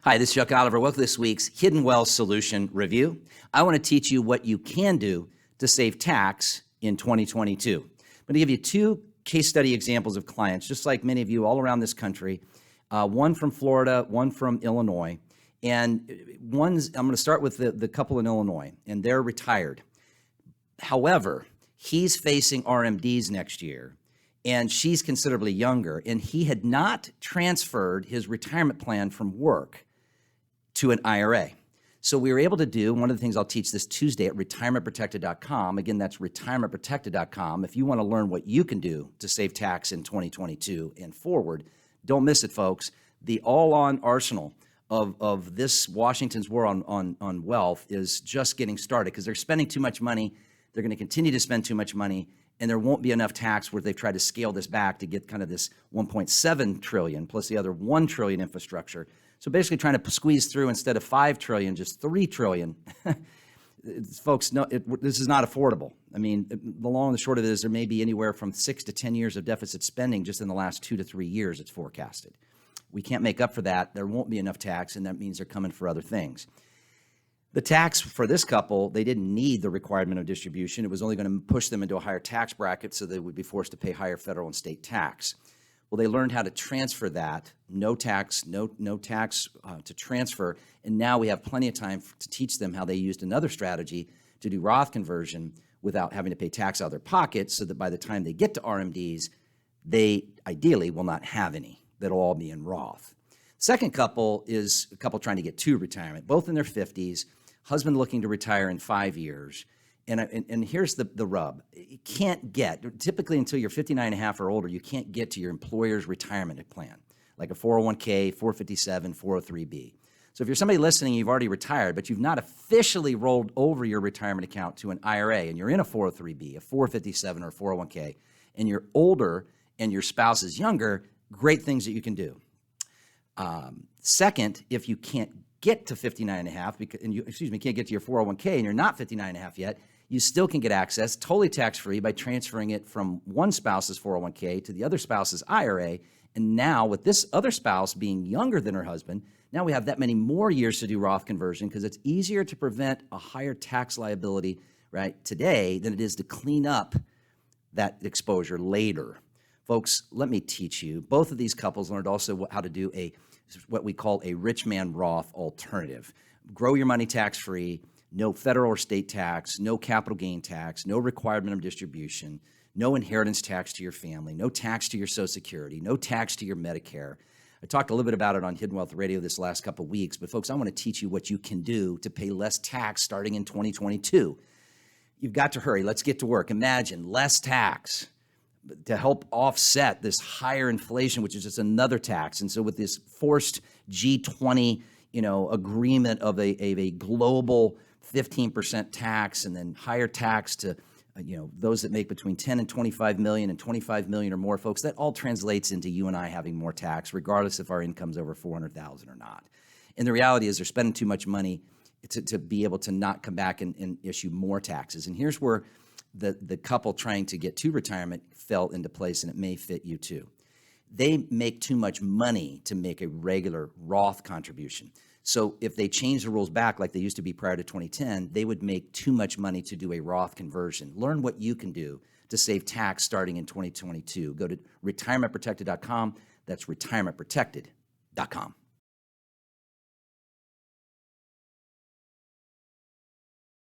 Hi, this is Chuck Oliver. Welcome to this week's Hidden Wealth Solution Review. I want to teach you what you can do to save tax in 2022. I'm going to give you two case study examples of clients, just like many of you all around this country, one from Florida, one from Illinois. And I'm going to start with the couple in Illinois, and they're retired. However, he's facing RMDs next year, and she's considerably younger, and he had not transferred his retirement plan from work to an IRA. So we were able to do one of the things I'll teach this Tuesday at retirementprotected.com. Again, that's retirementprotected.com. If you want to learn what you can do to save tax in 2022 and forward, don't miss it, folks. The all-on arsenal of this Washington's war on wealth is just getting started because they're spending too much money. They're going to continue to spend too much money, and there won't be enough tax where they've tried to scale this back to get kind of this 1.7 trillion plus the other 1 trillion infrastructure. So basically trying to squeeze through instead of 5 trillion, just 3 trillion. Folks, no, this is not affordable. I mean, the long and the short of it is there may be anywhere from 6 to 10 years of deficit spending just in the last 2 to 3 years, it's forecasted. We can't make up for that. There won't be enough tax, and that means they're coming for other things. The tax for this couple, they didn't need the requirement of distribution. It was only going to push them into a higher tax bracket, so they would be forced to pay higher federal and state tax. Well, they learned how to transfer that, no tax to transfer, and now we have plenty of time to teach them how they used another strategy to do Roth conversion without having to pay tax out of their pocket, so that by the time they get to RMDs, they ideally will not have any. That'll all be in Roth. Second couple is a couple trying to get to retirement, both in their 50s, husband looking to retire in 5 years. And here's the rub. You can't get, typically until you're 59 and a half or older, you can't get to your employer's retirement plan, like a 401k, 457, 403b. So if you're somebody listening, you've already retired, but you've not officially rolled over your retirement account to an IRA, and you're in a 403b, a 457, or 401k, and you're older and your spouse is younger, great things that you can do. Second, if you can't get to 59 and a half, can't get to your 401k and you're not 59 and a half yet, you still can get access totally tax-free by transferring it from one spouse's 401k to the other spouse's IRA. And now with this other spouse being younger than her husband, now we have that many more years to do Roth conversion because it's easier to prevent a higher tax liability right today than it is to clean up that exposure later. Folks, let me teach you. Both of these couples learned also how to do what we call a rich man Roth alternative. Grow your money tax-free, no federal or state tax, no capital gain tax, no requirement of distribution, no inheritance tax to your family, no tax to your Social Security, no tax to your Medicare. I talked a little bit about it on Hidden Wealth Radio this last couple of weeks, but folks, I want to teach you what you can do to pay less tax starting in 2022. You've got to hurry. Let's get to work. Imagine less tax to help offset this higher inflation, which is just another tax. And so with this forced G20, agreement of a global 15% tax and then higher tax to, those that make between 10 and 25 million and 25 million or more, folks, that all translates into you and I having more tax, regardless if our income's over 400,000 or not. And the reality is they're spending too much money to be able to not come back and issue more taxes. And here's where the couple trying to get to retirement fell into place, and it may fit you too. They make too much money to make a regular Roth contribution. So if they change the rules back like they used to be prior to 2010, they would make too much money to do a Roth conversion. Learn what you can do to save tax starting in 2022. Go to retirementprotected.com. That's retirementprotected.com.